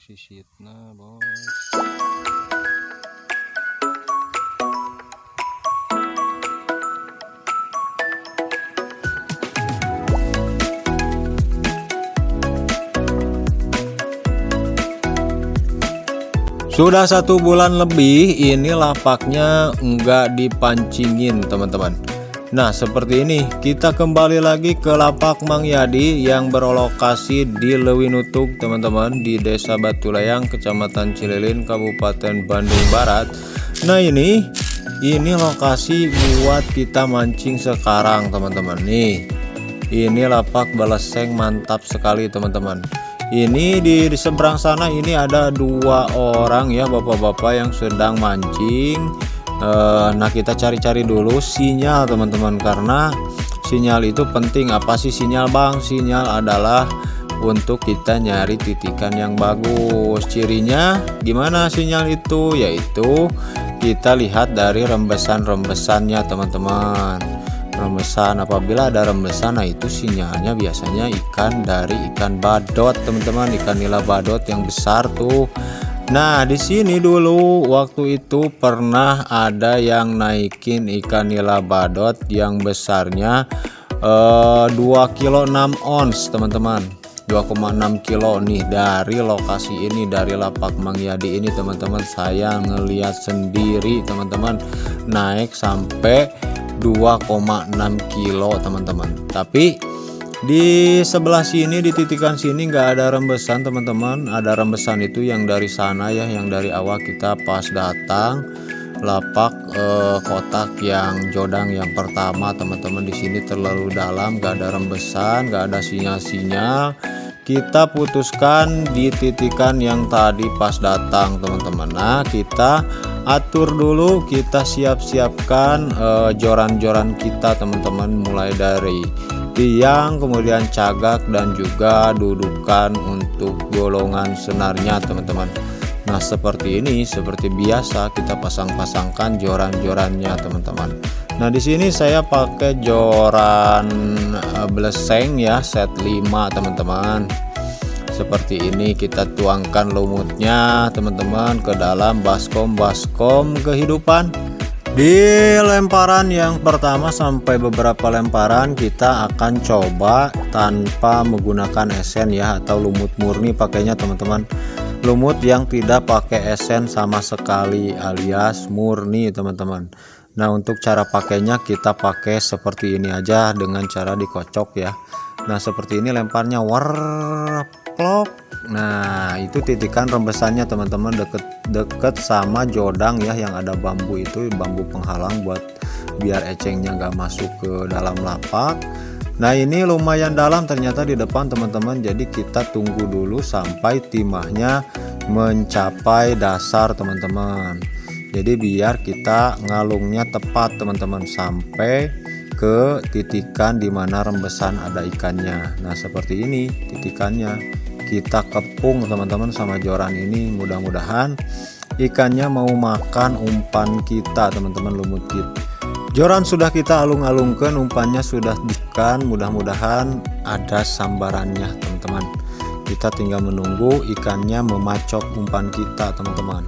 sisitna bos. Sudah 1 bulan lebih ini lapaknya enggak dipancingin teman-teman. Nah seperti ini kita kembali lagi ke lapak Mang Yadi yang berlokasi di Lewinutug teman-teman, di Desa Batulayang, Kecamatan Cililin, Kabupaten Bandung Barat. Nah ini lokasi buat kita mancing sekarang teman-teman. Nih ini lapak baleseng mantap sekali teman-teman. Ini di seberang sana ini ada 2 orang ya, bapak-bapak yang sedang mancing. Nah kita cari-cari dulu sinyal teman-teman, karena sinyal itu penting. Apa sih sinyal bang? Sinyal adalah untuk kita nyari titikan yang bagus. Cirinya gimana sinyal itu? Yaitu kita lihat dari rembesan-rembesannya teman-teman. Rembesan, apabila ada rembesan, nah itu sinyalnya biasanya ikan dari ikan badot teman-teman, ikan nila badot yang besar tuh. Nah di sini dulu waktu itu pernah ada yang naikin ikan nila badot yang besarnya 2 kilo 6 ons teman-teman, 2,6 kilo nih dari lokasi ini, dari lapak Mang Yadi ini teman-teman. Saya ngelihat sendiri teman-teman, naik sampai 2,6 kilo teman-teman. Tapi di sebelah sini, di titikan sini nggak ada rembesan teman-teman. Ada rembesan itu yang dari sana ya, yang dari awal kita pas datang lapak kotak yang jodang yang pertama teman-teman. Di sini terlalu dalam, nggak ada rembesan, nggak ada sinyal-sinyal. Kita putuskan di titikan yang tadi pas datang teman-teman. Nah kita atur dulu, kita siap-siapkan joran-joran kita teman-teman, mulai dari tiang, kemudian cagak, dan juga dudukan untuk golongan senarnya teman-teman. Nah seperti ini, seperti biasa kita pasang-pasangkan joran-jorannya teman-teman. Nah di sini saya pakai joran bleseng ya, set 5 teman-teman. Seperti ini kita tuangkan lumutnya teman-teman ke dalam baskom kehidupan. Di lemparan yang pertama sampai beberapa lemparan kita akan coba tanpa menggunakan esen ya, atau lumut murni pakainya teman-teman. Lumut yang tidak pakai esen sama sekali alias murni teman-teman. Nah untuk cara pakainya kita pakai seperti ini aja dengan cara dikocok ya. Nah seperti ini lemparnya, warplok. Nah itu titikan rembesannya teman-teman, deket sama jodang ya, yang ada bambu itu, bambu penghalang buat biar ecengnya nggak masuk ke dalam lapak. Nah ini lumayan dalam ternyata di depan teman-teman, jadi kita tunggu dulu sampai timahnya mencapai dasar teman-teman. Jadi biar kita ngalungnya tepat teman-teman, sampai ke titikan dimana rembesan ada ikannya. Nah seperti ini titikannya, kita kepung teman-teman sama joran ini. Mudah-mudahan ikannya mau makan umpan kita teman-teman, lumut kita. Joran sudah kita alung-alungkan, umpannya sudah dikan, mudah-mudahan ada sambarannya teman-teman. Kita tinggal menunggu ikannya memacok umpan kita teman-teman.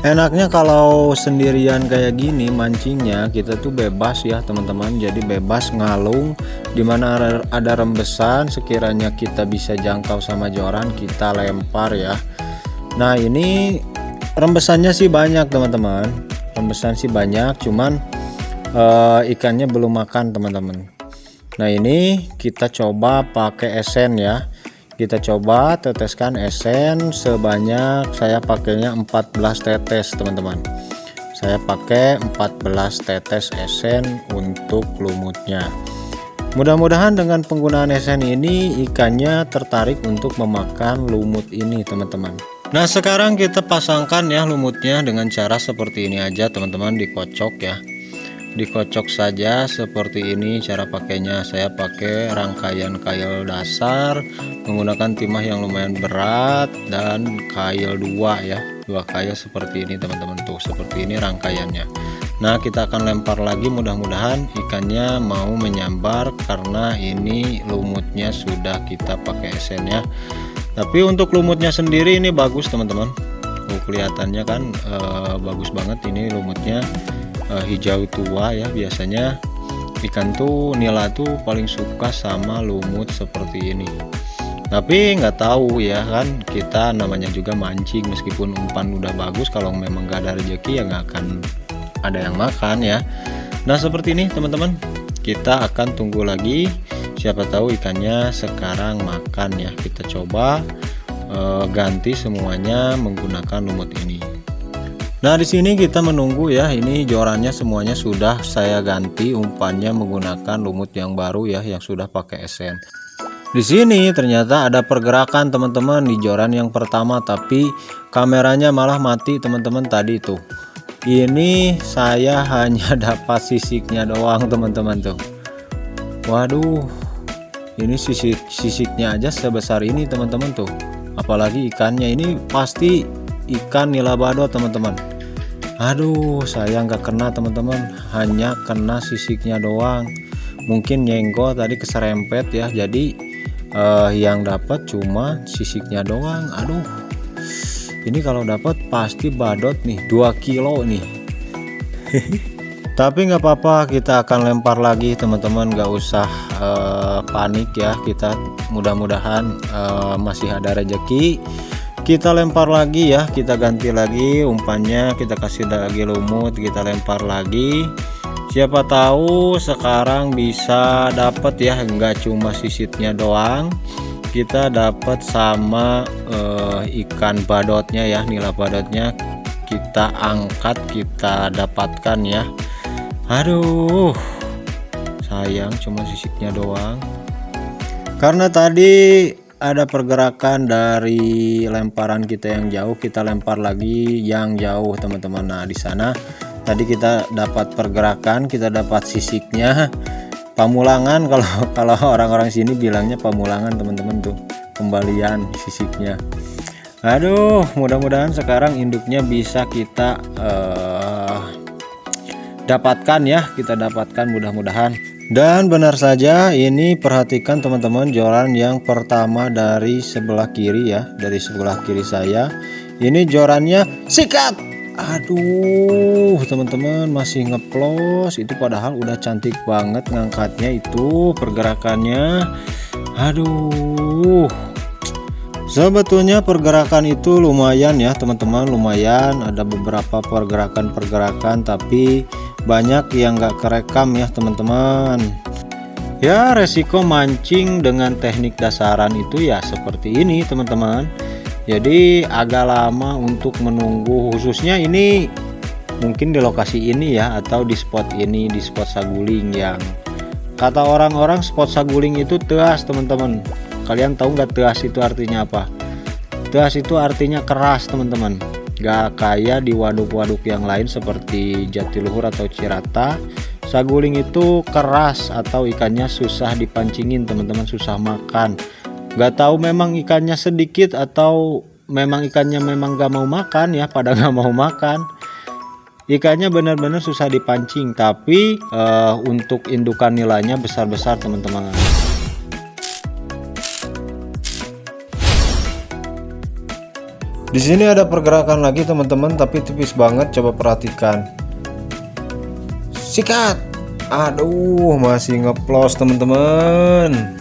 Enaknya kalau sendirian kayak gini mancingnya, kita tuh bebas ya teman-teman. Jadi bebas ngalung, dimana ada rembesan, sekiranya kita bisa jangkau sama joran kita lempar ya. Nah ini rembesannya sih banyak teman-teman, rembesan sih banyak, cuman ikannya belum makan teman-teman. Nah ini kita coba pakai esen ya. Kita coba teteskan esen sebanyak, saya pakainya 14 tetes teman-teman. Saya pakai 14 tetes esen untuk lumutnya. Mudah-mudahan dengan penggunaan esen ini ikannya tertarik untuk memakan lumut ini teman-teman. Nah sekarang kita pasangkan ya lumutnya dengan cara seperti ini aja teman-teman, dikocok ya. Dikocok saja seperti ini cara pakainya. Saya pakai rangkaian kail dasar menggunakan timah yang lumayan berat dan kail 2 ya, 2 kail seperti ini teman-teman. Tuh seperti ini rangkaiannya. Nah kita akan lempar lagi, mudah-mudahan ikannya mau menyambar karena ini lumutnya sudah kita pakai esennya. Tapi untuk lumutnya sendiri ini bagus teman-teman. Kelihatannya kan bagus banget ini lumutnya, hijau tua ya. Biasanya ikan tuh nila tuh paling suka sama lumut seperti ini. Tapi nggak tahu ya kan, kita namanya juga mancing, meskipun umpan udah bagus, kalau memang nggak ada rezeki ya nggak akan ada yang makan ya. Nah seperti ini teman-teman, kita akan tunggu lagi, siapa tahu ikannya sekarang makan ya. Kita coba ganti semuanya menggunakan lumut ini. Nah di sini kita menunggu ya, ini jorannya semuanya sudah saya ganti umpannya menggunakan lumut yang baru ya, yang sudah pakai esen. Di sini ternyata ada pergerakan teman-teman di joran yang pertama, tapi kameranya malah mati teman-teman tadi tuh. Ini saya hanya dapat sisiknya doang teman-teman tuh. Waduh, ini sisiknya aja sebesar ini teman-teman tuh. Apalagi ikannya ini pasti ikan nila badut teman-teman. Aduh, saya nggak kena teman-teman, hanya kena sisiknya doang. Mungkin nyenggol tadi keserempet ya, jadi yang dapat cuma sisiknya doang. Aduh, ini kalau dapat pasti badut nih, 2 kilo nih. Tapi nggak apa-apa, kita akan lempar lagi teman-teman, nggak usah panik ya. Kita mudah-mudahan masih ada rezeki. Kita lempar lagi ya, kita ganti lagi umpannya, kita kasih lagi lumut, kita lempar lagi. Siapa tahu sekarang bisa dapat ya, nggak cuma sisitnya doang, kita dapat sama ikan badotnya ya, nila badotnya kita angkat, kita dapatkan ya. Aduh, sayang cuma sisiknya doang. Karena tadi ada pergerakan dari lemparan kita yang jauh, kita lempar lagi yang jauh teman-teman. Nah di sana tadi kita dapat pergerakan, kita dapat sisiknya, pamulangan kalau orang-orang sini bilangnya pamulangan teman-teman tuh, kembalian sisiknya. Aduh, mudah-mudahan sekarang induknya bisa kita dapatkan ya, kita dapatkan mudah-mudahan. Dan benar saja, ini perhatikan teman-teman, joran yang pertama dari sebelah kiri ya, dari sebelah kiri saya. Ini jorannya sikat. Aduh teman-teman, masih ngeplos itu, padahal udah cantik banget ngangkatnya itu, pergerakannya. Aduh, sebetulnya pergerakan itu lumayan ya teman-teman, lumayan ada beberapa pergerakan tapi banyak yang nggak kerekam ya teman-teman. Ya resiko mancing dengan teknik dasaran itu ya seperti ini teman-teman. Jadi agak lama untuk menunggu, khususnya ini mungkin di lokasi ini ya, atau di spot ini, di spot saguling yang kata orang-orang spot saguling itu teas teman-teman. Kalian tahu nggak teas itu artinya apa? Teas itu artinya keras teman-teman, gak kayak di waduk-waduk yang lain seperti Jatiluhur atau Cirata. Saguling itu keras atau ikannya susah dipancingin teman-teman, susah makan. Gak tahu memang ikannya sedikit atau memang ikannya memang gak mau makan ya, pada gak mau makan. Ikannya benar-benar susah dipancing, tapi untuk indukan nilainya besar-besar teman-teman. Di sini ada pergerakan lagi teman-teman, tapi tipis banget, coba perhatikan. Sikat. Aduh, masih ngeplos teman-teman.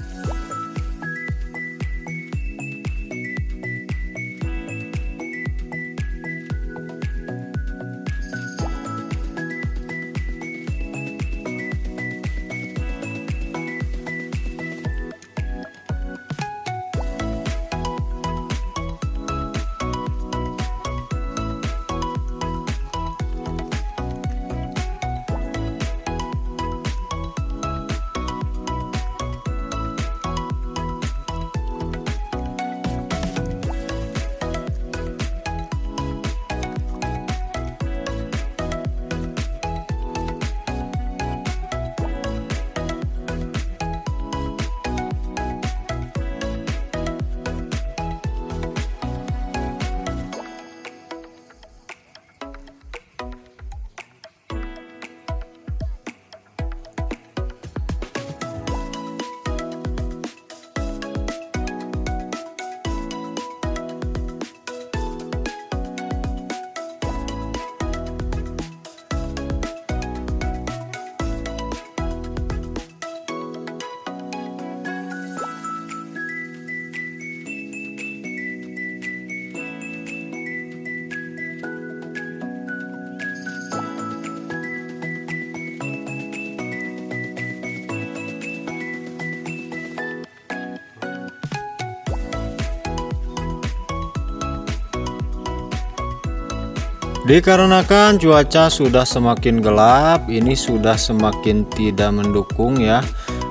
Dikarenakan cuaca sudah semakin gelap, ini sudah semakin tidak mendukung ya.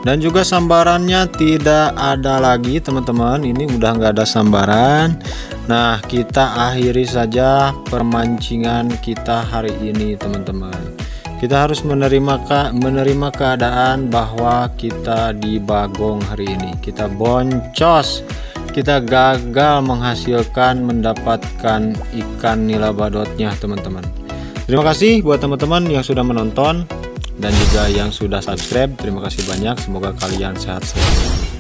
Dan juga sambarannya tidak ada lagi teman-teman, ini udah nggak ada sambaran. Nah, kita akhiri saja permancingan kita hari ini teman-teman. Kita harus menerima keadaan bahwa kita dibagong hari ini. Kita boncos. Kita gagal mendapatkan ikan nila badotnya teman-teman. Terima kasih buat teman-teman yang sudah menonton dan juga yang sudah subscribe. Terima kasih banyak, semoga kalian sehat selalu.